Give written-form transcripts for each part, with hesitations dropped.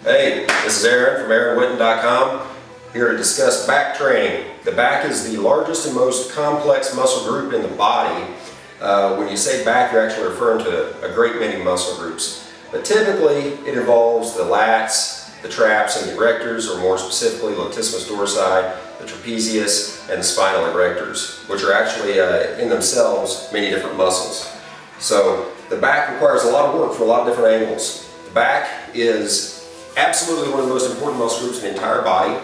Hey, this is Aaron from whitten.com, here to discuss back training. The back is the largest and most complex muscle group in the body. When you say back, you're actually referring to a great many muscle groups. But typically, it involves the lats, the traps, and the erectors, or more specifically, latissimus dorsi, the trapezius, and the spinal erectors, which are actually in themselves many different muscles. So the back requires a lot of work for a lot of different angles. The back is absolutely one of the most important muscle groups in the entire body,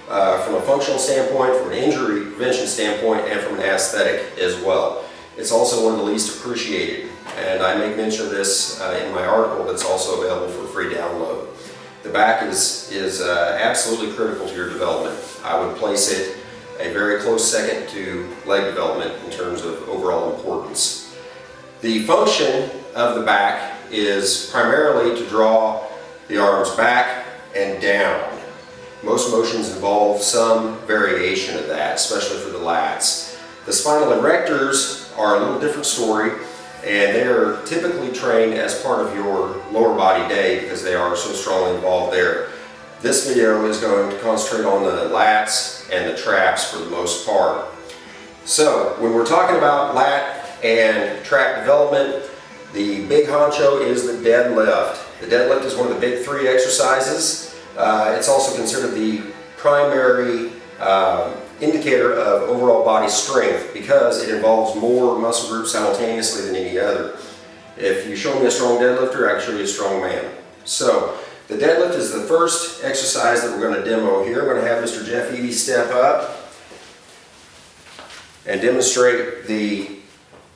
from a functional standpoint, from an injury prevention standpoint, and from an aesthetic as well. It's also one of the least appreciated, and I make mention of this in my article that's also available for free download. The back is absolutely critical to your development. I would place it a very close second to leg development in terms of overall importance. The function of the back is primarily to draw the arms back and down. Most motions involve some variation of that, especially for the lats. The spinal erectors are a little different story, and they are typically trained as part of your lower body day because they are so strongly involved there. This video is going to concentrate on the lats and the traps for the most part. So when we're talking about lat and trap development, the big honcho is the deadlift. The deadlift is one of the big three exercises. It's also considered the primary indicator of overall body strength because it involves more muscle groups simultaneously than any other. If you show me a strong deadlifter, I can show you a strong man. So the deadlift is the first exercise that we're going to demo here. I'm going to have Mr. Jeff Eby step up and demonstrate the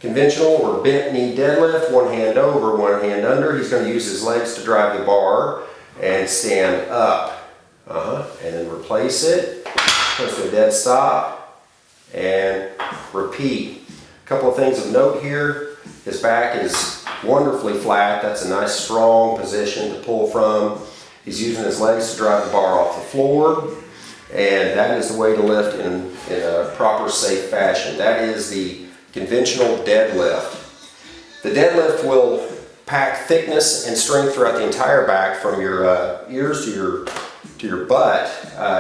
conventional or bent knee deadlift, one hand over, one hand under. He's going to use his legs to drive the bar and stand up. And then replace it, come to a dead stop, and repeat. A couple of things of note here. His back is wonderfully flat. That's a nice strong position to pull from. He's using his legs to drive the bar off the floor, and that is the way to lift in a proper, safe fashion. That is the conventional deadlift. The deadlift will pack thickness and strength throughout the entire back from your ears to your butt.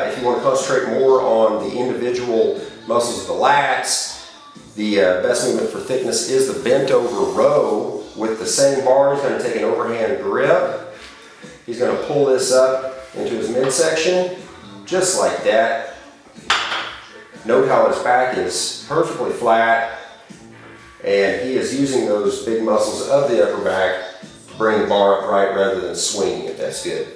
If you want to concentrate more on the individual muscles of the lats, the best movement for thickness is the bent over row with the same bar. He's going to take an overhand grip. He's going to pull this up into his midsection, just like that. Note how his back is perfectly flat, and he is using those big muscles of the upper back to bring the bar upright rather than swinging it. That's good.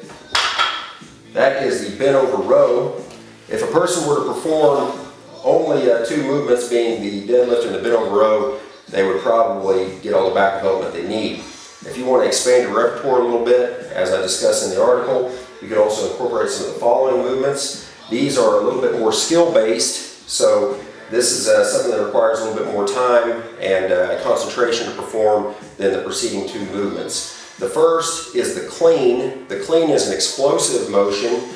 That is the bent over row. If a person were to perform only two movements, being the deadlift and the bent over row, they would probably get all the back development they need. If you want to expand your repertoire a little bit, as I discussed in the article, you could also incorporate some of the following movements. These are a little bit more skill-based, so this is something that requires a little bit more time and concentration to perform than the preceding two movements. The first is the clean. The clean is an explosive motion.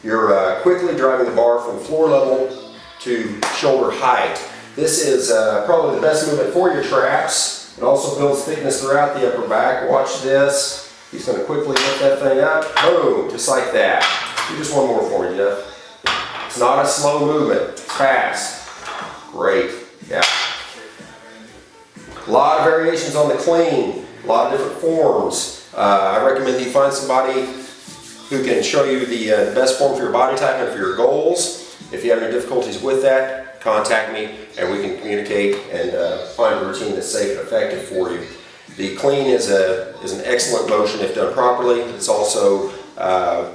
You're quickly driving the bar from floor level to shoulder height. This is probably the best movement for your traps. It also builds thickness throughout the upper back. Watch this. He's going to quickly lift that thing up. Boom, just like that. Do just one more for me, Jeff. It's not a slow movement. It's fast. Great, yeah. A lot of variations on the clean, a lot of different forms. I recommend that you find somebody who can show you the best form for your body type and for your goals. If you have any difficulties with that, contact me and we can communicate and find a routine that's safe and effective for you. The clean is an excellent motion if done properly. It's also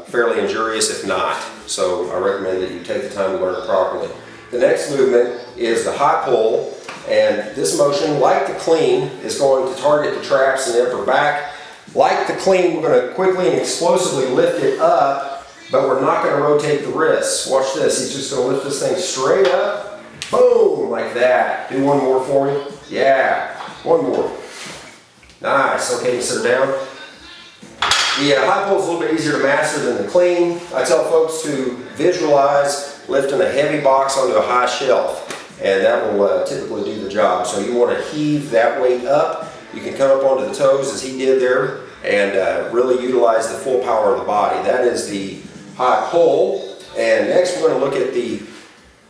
fairly injurious if not. So I recommend that you take the time to learn it properly. The next movement is the high pull, and this motion, like the clean, is going to target the traps in the upper back. Like the clean, we're going to quickly and explosively lift it up, but we're not going to rotate the wrists. Watch this. He's just going to lift this thing straight up. Boom, like that. Do one more for me. Yeah, one more. Nice. Okay, you sit down. The high pull is a little bit easier to master than the clean. I tell folks to visualize lifting a heavy box onto a high shelf, and that will typically do the job. So you want to heave that weight up. You can come up onto the toes as he did there, and really utilize the full power of the body. That is the high pull. And next we're going to look at the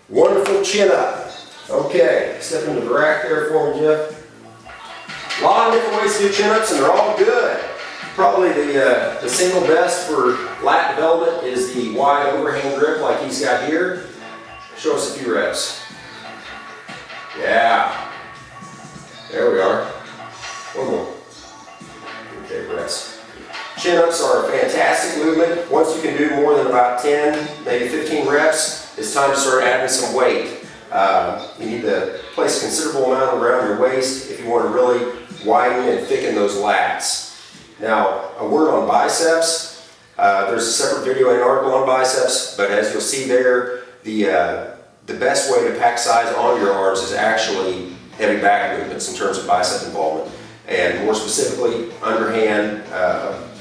wonderful chin up. Okay, step into the rack there for me, Jeff. A lot of different ways to do chin ups, and they're all good. Probably the single best for lat development is the wide overhand grip like he's got here. Show us a few reps. Yeah. There we are. One more. Okay, rest. Chin-ups are a fantastic movement. Once you can do more than about 10, maybe 15 reps, it's time to start adding some weight. You need to place a considerable amount around your waist if you want to really widen and thicken those lats. Now, a word on biceps. There's a separate video and article on biceps, but as you'll see there, the best way to pack size on your arms is actually heavy back movements in terms of bicep involvement. And more specifically, underhand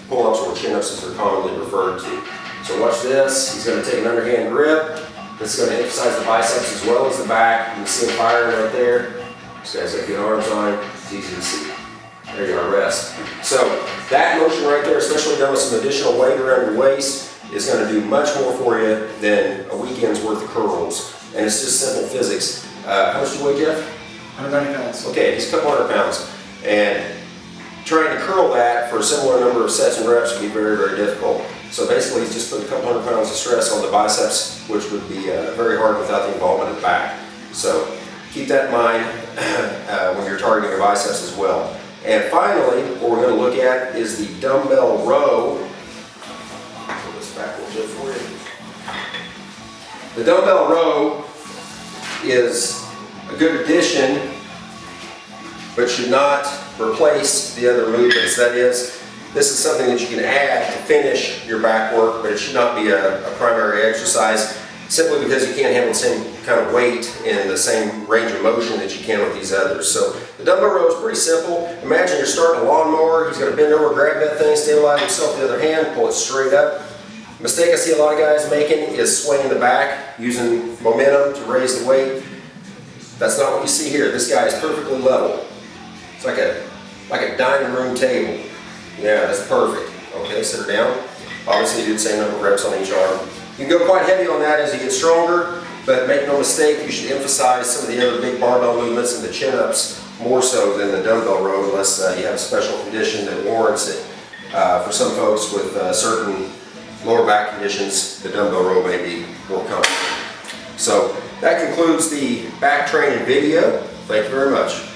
pull-ups or chin-ups as they're commonly referred to. So watch this. He's going to take an underhand grip. This is going to emphasize the biceps as well as the back. You can see him firing right there. This guy's got good arms on him. It's easy to see. There you are, rest. So that motion right there, especially done with some additional weight around your waist, is going to do much more for you than a weekend's worth of curls. And it's just simple physics. How much do you weigh, Jeff? 190 pounds. Okay, he's a couple hundred pounds. And trying to curl that for a similar number of sets and reps would be very, very difficult. So basically he's just put a couple hundred pounds of stress on the biceps, which would be very hard without the involvement of the back. So keep that in mind when you're targeting your biceps as well. And finally, what we're going to look at is the dumbbell row. Pull this back a little bit for you. The dumbbell row is a good addition, but should not replace the other movements. That is, this is something that you can add to finish your back work, but it should not be a primary exercise, simply because you can't handle the same kind of weight in the same range of motion that you can with these others. So the dumbbell row is pretty simple. Imagine you're starting a lawnmower. He's going to bend over, grab that thing, stabilize himself with the other hand, pull it straight up. The mistake I see a lot of guys making is swinging the back, using momentum to raise the weight. That's not what you see here. This guy is perfectly level. It's like a dining room table. Yeah, that's perfect. Okay, sit her down. Obviously do the same number of reps on each arm. You can go quite heavy on that as you get stronger, but make no mistake, you should emphasize some of the other big barbell movements and the chin-ups more so than the dumbbell row, unless you have a special condition that warrants it. For some folks with certain lower back conditions, the dumbbell row may be more comfortable. So that concludes the back training video. Thank you very much.